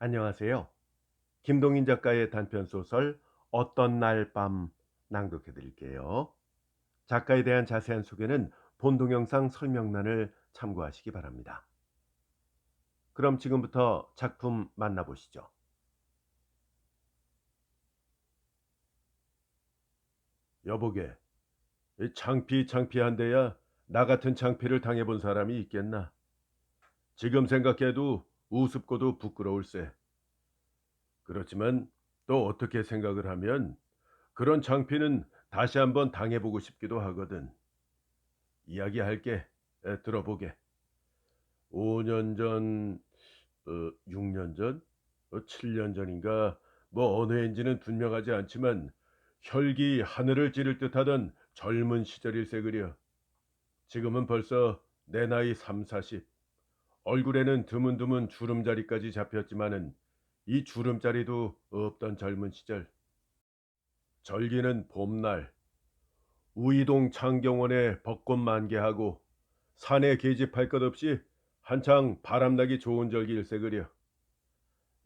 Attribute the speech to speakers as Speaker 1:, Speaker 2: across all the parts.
Speaker 1: 안녕하세요. 김동인 작가의 단편소설 어떤 날 밤 낭독해 드릴게요. 작가에 대한 자세한 소개는 본 동영상 설명란을 참고하시기 바랍니다. 그럼 지금부터 작품 만나보시죠. 여보게, 이 창피한데야 나 같은 창피를 당해본 사람이 있겠나? 지금 생각해도 우습고도 부끄러울세. 그렇지만 또 어떻게 생각을 하면 그런 창피는 다시 한번 당해보고 싶기도 하거든. 이야기할게. 들어보게. 5년 전, 6년 전, 7년 전인가 뭐 어느 해인지는 분명하지 않지만 혈기 하늘을 찌를 듯하던 젊은 시절일세 그려. 지금은 벌써 내 나이 3, 40. 얼굴에는 드문드문 주름자리까지 잡혔지만은 이 주름자리도 없던 젊은 시절. 절기는 봄날 우이동 창경원에 벚꽃 만개하고 산에 계집할 것 없이 한창 바람나기 좋은 절기일세 그려.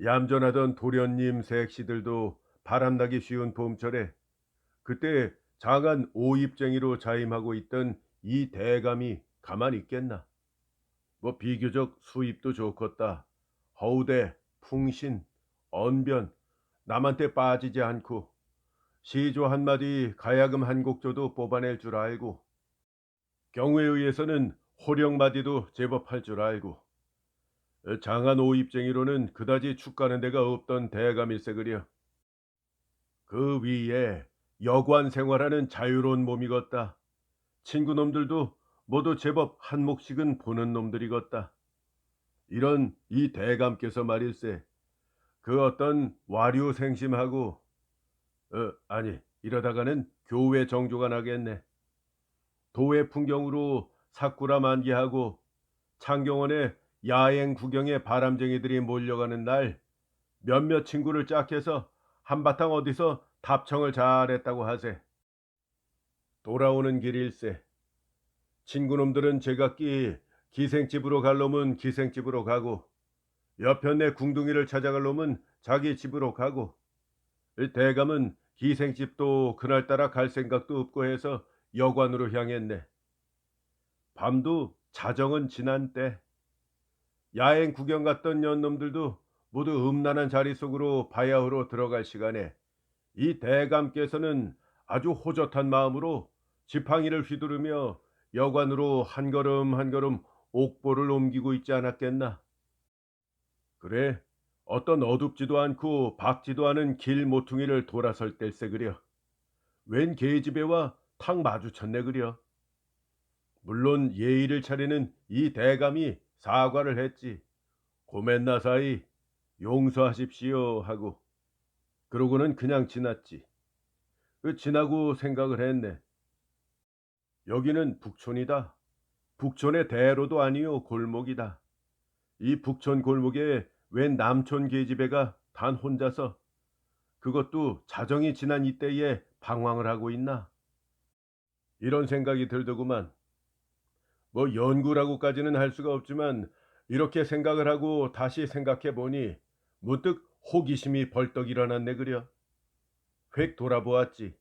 Speaker 1: 얌전하던 도련님 색시들도 바람나기 쉬운 봄철에 그때 장한 오입쟁이로 자임하고 있던 이 대감이 가만히 있겠나. 뭐 비교적 수입도 좋겠다. 허우대, 풍신, 언변, 남한테 빠지지 않고 시조 한마디 가야금 한 곡조도 뽑아낼 줄 알고 경우에 의해서는 호령마디도 제법 할 줄 알고 장한 오입쟁이로는 그다지 축가는 데가 없던 대감일세 그려. 그 위에 여관 생활하는 자유로운 몸이겠다. 친구놈들도 모두 제법 한 몫씩은 보는 놈들이겠다. 이런 이 대감께서 말일세. 그 어떤 와류생심하고 아니 이러다가는 교회 정조가 나겠네. 도의 풍경으로 사쿠라 만기하고 창경원에 야행 구경에 바람쟁이들이 몰려가는 날 몇몇 친구를 짝해서 한바탕 어디서 답청을 잘했다고 하세. 돌아오는 길일세. 친구놈들은 제각기 기생집으로 갈 놈은 기생집으로 가고 여편네 궁둥이를 찾아갈 놈은 자기 집으로 가고 이 대감은 기생집도 그날따라 갈 생각도 없고 해서 여관으로 향했네. 밤도 자정은 지난 때 야행 구경 갔던 연놈들도 모두 음란한 자리 속으로 바야흐로 들어갈 시간에 이 대감께서는 아주 호젓한 마음으로 지팡이를 휘두르며 여관으로 한 걸음 한 걸음 옥보를 옮기고 있지 않았겠나. 그래, 어떤 어둡지도 않고 밝지도 않은 길 모퉁이를 돌아설 뗄세 그려. 웬 계집애와 탁 마주쳤네 그려. 물론 예의를 차리는 이 대감이 사과를 했지. 고맨나사이 용서하십시오 하고 그러고는 그냥 지났지. 그 지나고 생각을 했네. 여기는 북촌이다. 북촌의 대로도 아니요 골목이다. 이 북촌 골목에 웬 남촌 계집애가 단 혼자서 그것도 자정이 지난 이때에 방황을 하고 있나? 이런 생각이 들더구만. 뭐 연구라고까지는 할 수가 없지만 이렇게 생각을 하고 다시 생각해 보니 문득 호기심이 벌떡 일어났네 그려. 획 돌아보았지.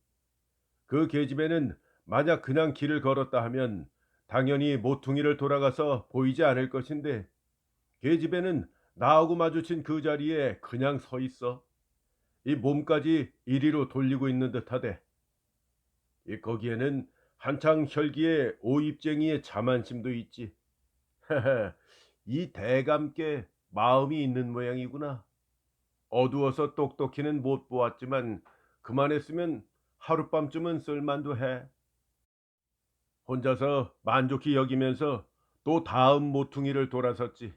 Speaker 1: 그 계집애는 만약 그냥 길을 걸었다 하면 당연히 모퉁이를 돌아가서 보이지 않을 것인데 계집애는 나하고 마주친 그 자리에 그냥 서 있어. 이 몸까지 이리로 돌리고 있는 듯하대. 이 거기에는 한창 혈기에 오입쟁이의 자만심도 있지. 이 대감께 마음이 있는 모양이구나. 어두워서 똑똑히는 못 보았지만 그만했으면 하룻밤쯤은 쓸만도 해. 혼자서 만족히 여기면서 또 다음 모퉁이를 돌아섰지.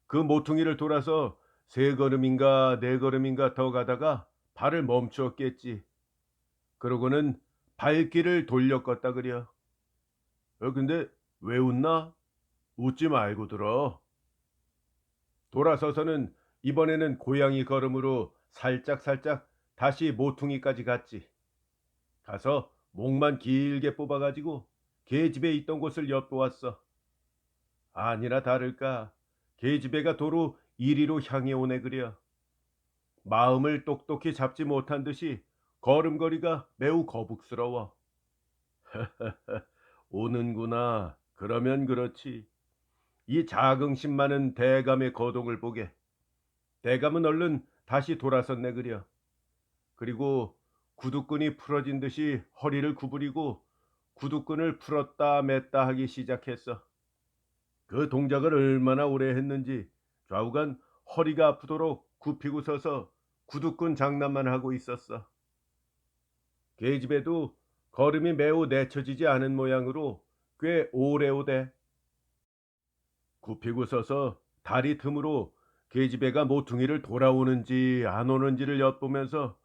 Speaker 1: 그 모퉁이를 돌아서 세 걸음인가 네 걸음인가 더 가다가 발을 멈추었겠지. 그러고는 발길을 돌려 껐다 그려. 근데 왜 웃나? 웃지 말고 들어. 돌아서서는 이번에는 고양이 걸음으로 살짝살짝 다시 모퉁이까지 갔지. 가서 목만 길게 뽑아가지고 계집애 있던 곳을 엿보았어. 아니나 다를까 계집애가 도로 이리로 향해 오네 그려. 마음을 똑똑히 잡지 못한 듯이 걸음걸이가 매우 거북스러워. 오는구나. 그러면 그렇지. 이 자긍심 많은 대감의 거동을 보게. 대감은 얼른 다시 돌아섰네 그려. 그리고 구두끈이 풀어진 듯이 허리를 구부리고 구두끈을 풀었다 맸다 하기 시작했어. 그 동작을 얼마나 오래 했는지 좌우간 허리가 아프도록 굽히고 서서 구두끈 장난만 하고 있었어. 계집애도 걸음이 매우 내쳐지지 않은 모양으로 꽤 오래오래 굽히고 서서 다리 틈으로 계집애가 모퉁이를 돌아오는지 안 오는지를 엿보면서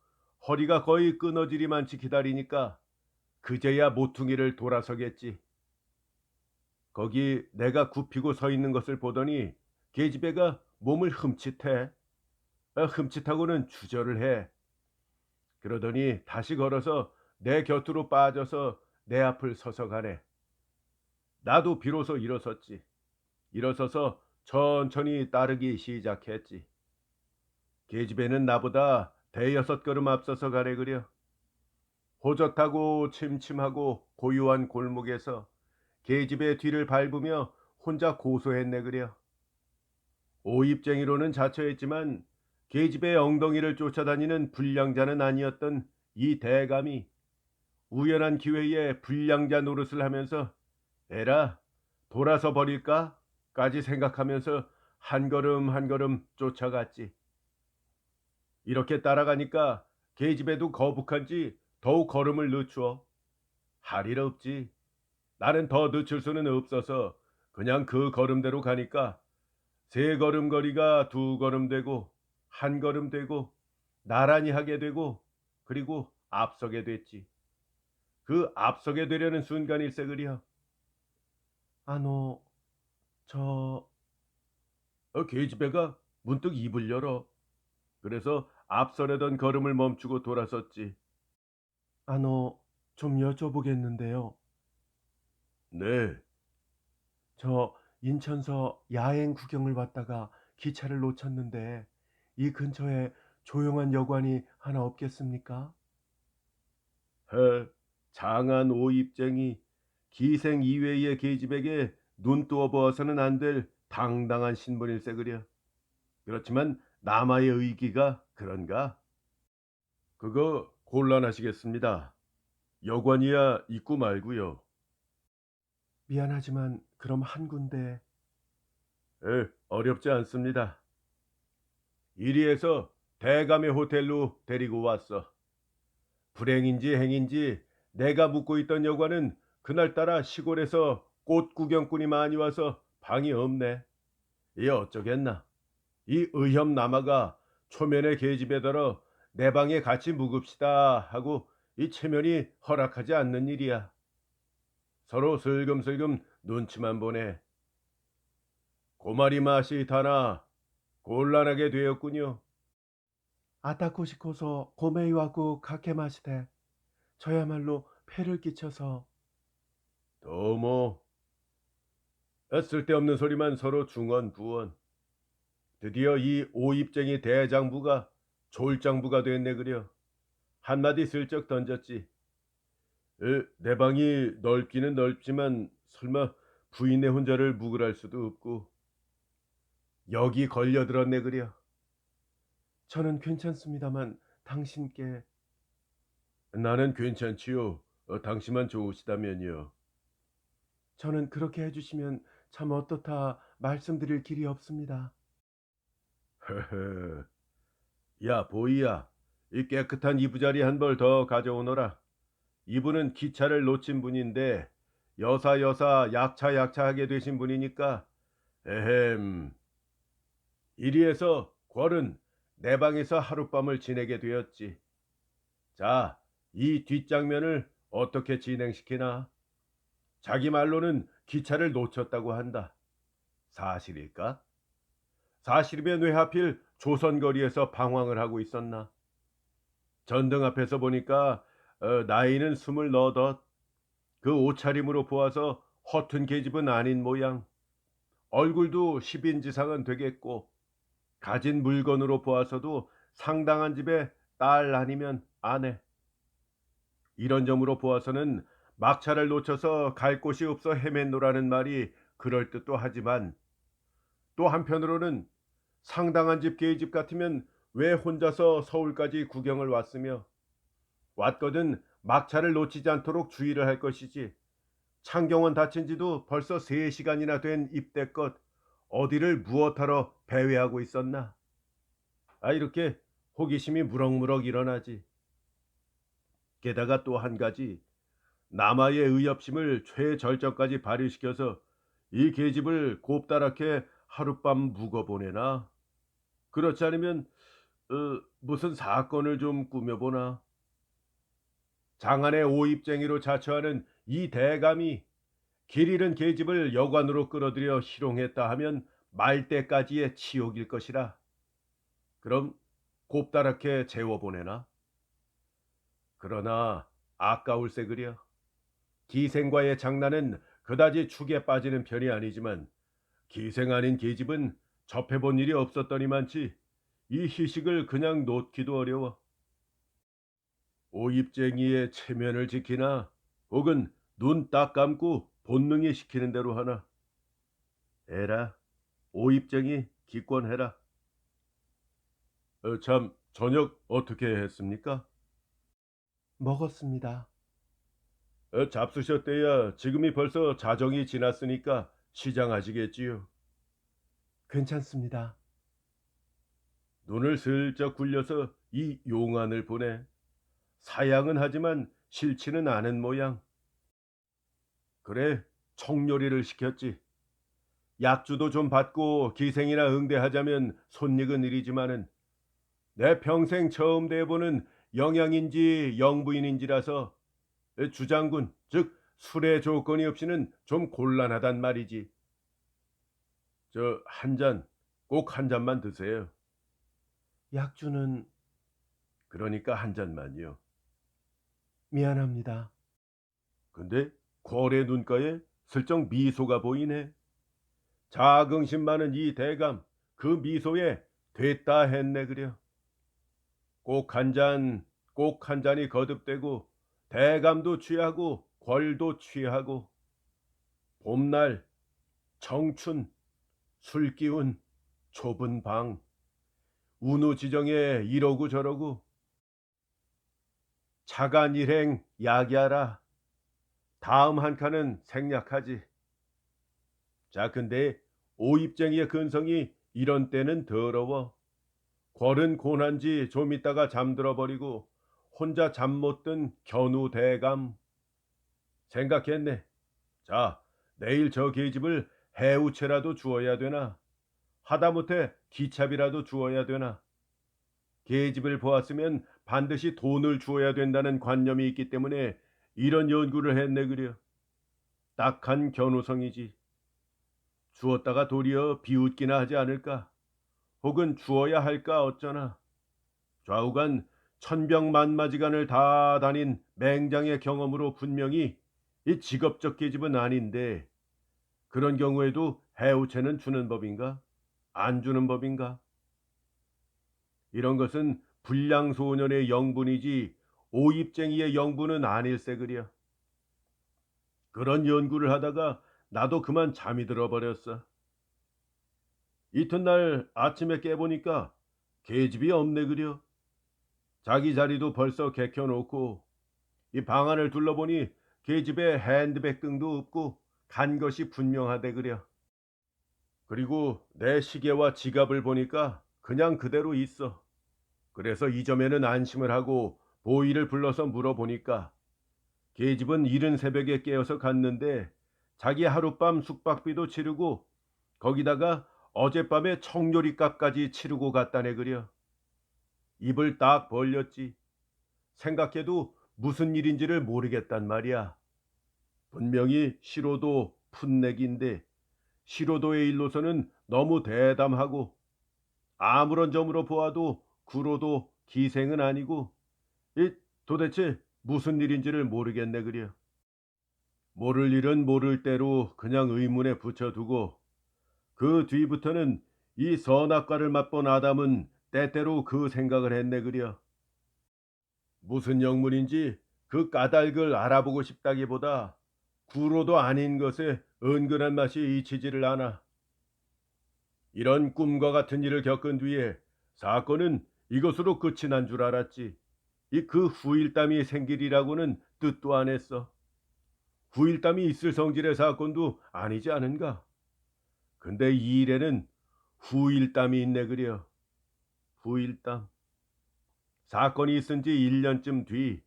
Speaker 1: 허리가 거의 끊어지리만치 기다리니까 그제야 모퉁이를 돌아서겠지. 거기 내가 굽히고 서 있는 것을 보더니 계집애가 몸을 흠칫해. 흠칫하고는 주저를 해. 그러더니 다시 걸어서 내 곁으로 빠져서 내 앞을 서서 가네. 나도 비로소 일어섰지. 일어서서 천천히 따르기 시작했지. 계집애는 나보다 대여섯 걸음 앞서서 가래 그려. 호젓하고 침침하고 고요한 골목에서 계집애 뒤를 밟으며 혼자 고소했네 그려. 오입쟁이로는 자처했지만 계집의 엉덩이를 쫓아다니는 불량자는 아니었던 이 대감이 우연한 기회에 불량자 노릇을 하면서 에라 돌아서 버릴까? 까지 생각하면서 한 걸음 한 걸음 쫓아갔지. 이렇게 따라가니까 계집애도 거북한지 더욱 걸음을 늦추어. 할 일 없지. 나는 더 늦출 수는 없어서 그냥 그 걸음대로 가니까 세 걸음 거리가 두 걸음 되고 한 걸음 되고 나란히 하게 되고 그리고 앞서게 됐지. 그 앞서게 되려는 순간일세 그려. 아노 저 계집애가 문득 입을 열어. 그래서 앞서려던 걸음을 멈추고 돌아섰지. 아노 좀 여쭤보겠는데요. 네. 저 인천서 야행 구경을 왔다가 기차를 놓쳤는데 이 근처에 조용한 여관이 하나 없겠습니까? 해, 장한 오입쟁이, 기생 이외의 계집에게 눈 뜨어 보아서는 안 될 당당한 신분일세 그려. 그렇지만 남아의 의기가 그런가? 그거 곤란하시겠습니다. 여관이야 있고 말고요. 미안하지만 그럼 한 군데. 어렵지 않습니다. 이리에서 대감의 호텔로 데리고 왔어. 불행인지 행인지 내가 묵고 있던 여관은 그날따라 시골에서 꽃 구경꾼이 많이 와서 방이 없네. 이 어쩌겠나. 이 의협남아가 초면에 계집에 들어 내 방에 같이 묵읍시다 하고 이 체면이 허락하지 않는 일이야. 서로 슬금슬금 눈치만 보네. 고마리 맛이 다나 곤란하게 되었군요. 아타코시코서 고메이와쿠 가케마시테. 저야말로 폐를 끼쳐서. 도모. 쓸데없는 소리만 서로 중언부언. 드디어 이 오입쟁이 대장부가 졸장부가 됐네 그려. 한마디 슬쩍 던졌지. 내 방이 넓기는 넓지만 설마 부인네 혼자를 묵으랄 수도 없고. 여기 걸려들었네 그려. 저는 괜찮습니다만 당신께. 나는 괜찮지요. 당신만 좋으시다면요. 저는 그렇게 해주시면 참 어떻다 말씀드릴 길이 없습니다. 허허. 야 보이야. 이 깨끗한 이부자리 한 벌 더 가져오너라. 이분은 기차를 놓친 분인데 여사 약차하게 되신 분이니까 에헴. 이리에서 궐은 내 방에서 하룻밤을 지내게 되었지. 자, 이 뒷장면을 어떻게 진행시키나? 자기 말로는 기차를 놓쳤다고 한다. 사실일까? 사실이면 왜 하필 조선거리에서 방황을 하고 있었나? 전등 앞에서 보니까 나이는 28. 그 옷차림으로 보아서 허튼 계집은 아닌 모양. 얼굴도 10인지상은 되겠고 가진 물건으로 보아서도 상당한 집의 딸 아니면 아내. 이런 점으로 보아서는 막차를 놓쳐서 갈 곳이 없어 헤맨노라는 말이 그럴듯도 하지만 또 한편으로는 상당한 집 계집 같으면 왜 혼자서 서울까지 구경을 왔으며 왔거든 막차를 놓치지 않도록 주의를 할 것이지 창경원 다친 지도 벌써 3시간이나 된 입대껏 어디를 무엇하러 배회하고 있었나. 이렇게 호기심이 무럭무럭 일어나지. 게다가 또 한 가지 남아의 의협심을 최절정까지 발휘시켜서 이 계집을 곱다랗게 하룻밤 묵어보내나. 그렇지 않으면 무슨 사건을 좀 꾸며보나. 장안의 오입쟁이로 자처하는 이 대감이 길 잃은 계집을 여관으로 끌어들여 희롱했다 하면 말때까지의 치욕일 것이라. 그럼 곱다랗게 재워보내나. 그러나 아까울세 그려. 기생과의 장난은 그다지 축에 빠지는 편이 아니지만 기생 아닌 계집은 접해본 일이 없었더니만치 이 희식을 그냥 놓기도 어려워. 오입쟁이의 체면을 지키나 혹은 눈 딱 감고 본능이 시키는 대로 하나. 에라, 오입쟁이 기권해라. 참, 저녁 어떻게 했습니까? 먹었습니다. 잡수셨대야 지금이 벌써 자정이 지났으니까 시장하시겠지요. 괜찮습니다. 눈을 슬쩍 굴려서 이 용안을 보내. 사양은 하지만 싫지는 않은 모양. 그래, 청요리를 시켰지. 약주도 좀 받고 기생이나 응대하자면 손익은 일이지만은 내 평생 처음 대보는 영양인지 영부인인지라서 주장군, 즉 술의 조건이 없이는 좀 곤란하단 말이지. 저 한 잔, 꼭 한 잔만 드세요. 약주는 그러니까 한 잔만요. 미안합니다. 근데 궐의 눈가에 슬쩍 미소가 보이네. 자긍심 많은 이 대감, 그 미소에 됐다 했네 그려. 꼭 한 잔, 꼭 한 잔이 거듭되고 대감도 취하고 궐도 취하고 봄날 청춘 술기운 좁은 방 운우지정에 이러고 저러고 차간 일행 야기하라. 다음 한 칸은 생략하지. 자, 근데 오입쟁이의 근성이 이런 때는 더러워. 궐은 고난지 좀 있다가 잠들어 버리고 혼자 잠 못 든 견우 대감. 생각했네. 자, 내일 저 계집을 해우채라도 주어야 되나? 하다못해 기찹이라도 주어야 되나? 계집을 보았으면 반드시 돈을 주어야 된다는 관념이 있기 때문에 이런 연구를 했네 그려. 딱한 견우성이지. 주었다가 도리어 비웃기나 하지 않을까? 혹은 주어야 할까 어쩌나? 좌우간 천병만마지간을 다 다닌 맹장의 경험으로 분명히 이 직업적 계집은 아닌데 그런 경우에도 해우채는 주는 법인가? 안 주는 법인가? 이런 것은 불량소년의 영분이지 오입쟁이의 영분은 아닐세 그려. 그런 연구를 하다가 나도 그만 잠이 들어버렸어. 이튿날 아침에 깨보니까 계집이 없네 그려. 자기 자리도 벌써 개켜놓고 이 방 안을 둘러보니 계집에 핸드백 등도 없고 간 것이 분명하대 그려. 그리고 내 시계와 지갑을 보니까 그냥 그대로 있어. 그래서 이 점에는 안심을 하고 보이를 불러서 물어보니까 계집은 이른 새벽에 깨어서 갔는데 자기 하룻밤 숙박비도 치르고 거기다가 어젯밤에 청요리값까지 치르고 갔다네 그려. 입을 딱 벌렸지. 생각해도 무슨 일인지를 모르겠단 말이야. 분명히 시로도 풋내기인데 시로도의 일로서는 너무 대담하고 아무런 점으로 보아도 구로도 기생은 아니고 이 도대체 무슨 일인지를 모르겠네 그려. 모를 일은 모를 대로 그냥 의문에 붙여두고 그 뒤부터는 이 선악과를 맛본 아담은 때때로 그 생각을 했네 그려. 무슨 영문인지 그 까닭을 알아보고 싶다기보다 구로도 아닌 것에 은근한 맛이 잊히지를 않아. 이런 꿈과 같은 일을 겪은 뒤에 사건은 이것으로 끝이 난 줄 알았지. 이 그 후일담이 생길이라고는 뜻도 안 했어. 후일담이 있을 성질의 사건도 아니지 않은가? 근데 이 일에는 후일담이 있네 그려. 후일담. 사건이 있은 지 1년쯤 뒤.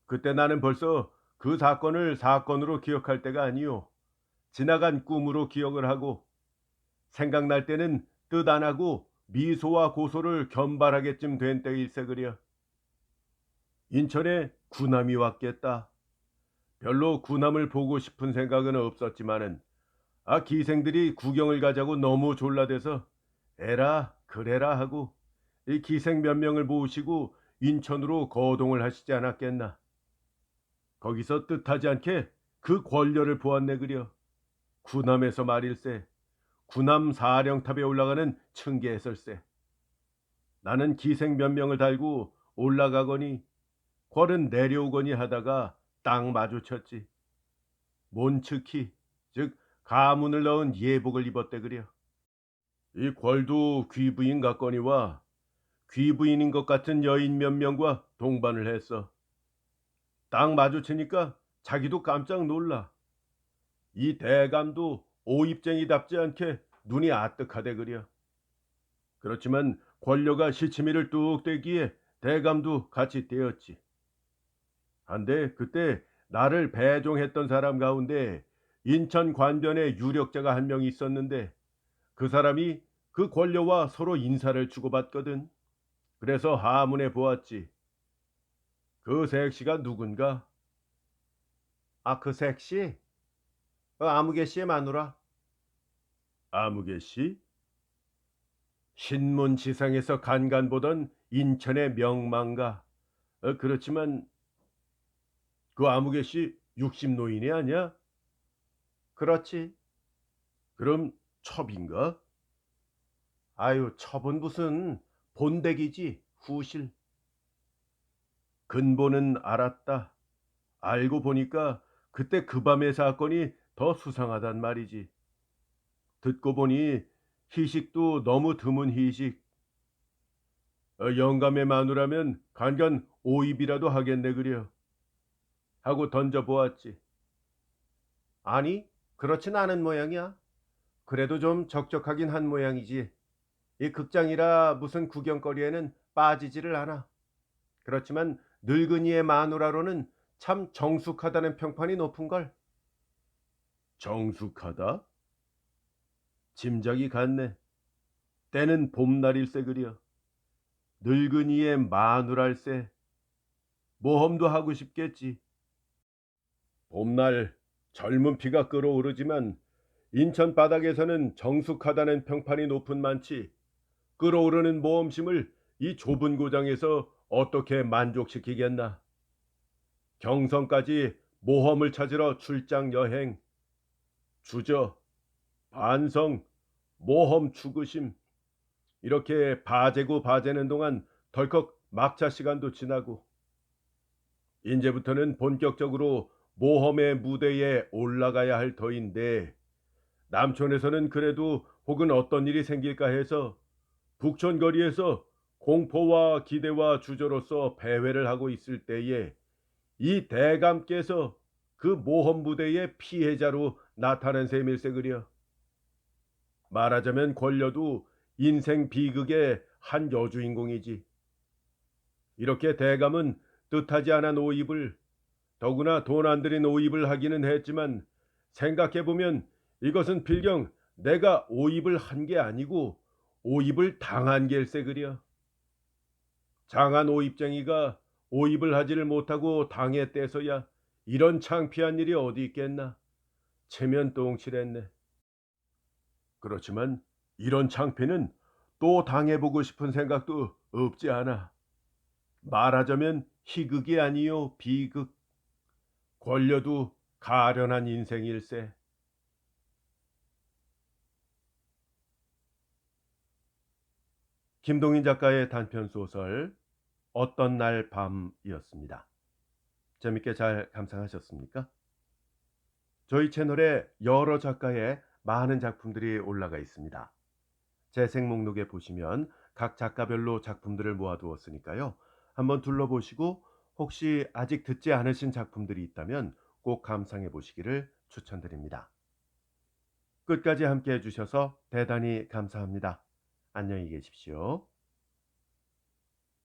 Speaker 1: 그때 나는 벌써 그 사건을 사건으로 기억할 때가 아니요. 지나간 꿈으로 기억을 하고 생각날 때는 뜻 안 하고 미소와 고소를 겸발하게쯤 된 때일세 그려. 인천에 군함이 왔겠다. 별로 군함을 보고 싶은 생각은 없었지만은 기생들이 구경을 가자고 너무 졸라대서 에라 그래라 하고 이 기생 몇 명을 모으시고 인천으로 거동을 하시지 않았겠나. 거기서 뜻하지 않게 그 권려를 보았네 그려. 군함에서 말일세. 군함 사령탑에 올라가는 층계에설세. 나는 기생 몇 명을 달고 올라가거니 궐은 내려오거니 하다가 딱 마주쳤지. 몬츠키, 즉 가문을 넣은 예복을 입었대 그려. 이 궐도 귀부인 같거니와 귀부인인 것 같은 여인 몇 명과 동반을 했어. 딱 마주치니까 자기도 깜짝 놀라. 이 대감도 오입쟁이답지 않게 눈이 아뜩하대 그려. 그렇지만 권료가 시치미를 뚝 떼기에 대감도 같이 떼었지. 한데 그때 나를 배종했던 사람 가운데 인천 관변에 유력자가 한 명 있었는데 그 사람이 그 권료와 서로 인사를 주고받거든. 그래서 하문해 보았지. 그 색시가 누군가? 그 색시? 아무개 씨의 마누라. 아무개 씨? 신문지상에서 간간 보던 인천의 명망가. 그렇지만 그 아무개 씨 60노인이 아니야? 그렇지. 그럼 첩인가? 아유, 첩은 무슨 본댁이지, 후실. 근본은 알았다. 알고 보니까 그때 그 밤의 사건이 더 수상하단 말이지. 듣고 보니 희식도 너무 드문 희식. 영감의 마누라면 간간 오입이라도 하겠네 그려. 하고 던져보았지. 아니, 그렇진 않은 모양이야. 그래도 좀 적적하긴 한 모양이지. 이 극장이라 무슨 구경거리에는 빠지지를 않아. 그렇지만 늙은이의 마누라로는 참 정숙하다는 평판이 높은걸. 정숙하다? 짐작이 갔네. 때는 봄날일세 그려. 늙은이의 마누랄세. 모험도 하고 싶겠지. 봄날 젊은 피가 끓어오르지만 인천 바닥에서는 정숙하다는 평판이 높은 많지. 끓어오르는 모험심을 이 좁은 고장에서 어떻게 만족시키겠나. 경성까지 모험을 찾으러 출장 여행, 주저, 반성, 모험 추구심 이렇게 바제고 바제는 동안 덜컥 막차 시간도 지나고 이제부터는 본격적으로 모험의 무대에 올라가야 할 터인데 남촌에서는 그래도 혹은 어떤 일이 생길까 해서 북촌 거리에서 공포와 기대와 주저로서 배회를 하고 있을 때에 이 대감께서 그 모험 무대의 피해자로 나타난 셈일세 그려. 말하자면 권려도 인생 비극의 한 여주인공이지. 이렇게 대감은 뜻하지 않은 오입을 더구나 돈 안 들인 오입을 하기는 했지만 생각해보면 이것은 필경 내가 오입을 한 게 아니고 오입을 당한 게일세 그려. 장한 오입쟁이가 오입을 하지를 못하고 당했대서야 이런 창피한 일이 어디 있겠나. 체면 똥칠했네. 그렇지만 이런 창피는 또 당해보고 싶은 생각도 없지 않아. 말하자면 희극이 아니요 비극. 권려도 가련한 인생일세. 김동인 작가의 단편 소설 어떤 날 밤이었습니다. 재밌게 잘 감상하셨습니까? 저희 채널에 여러 작가의 많은 작품들이 올라가 있습니다. 재생 목록에 보시면 각 작가별로 작품들을 모아두었으니까요. 한번 둘러보시고 혹시 아직 듣지 않으신 작품들이 있다면 꼭 감상해 보시기를 추천드립니다. 끝까지 함께 해주셔서 대단히 감사합니다. 안녕히 계십시오.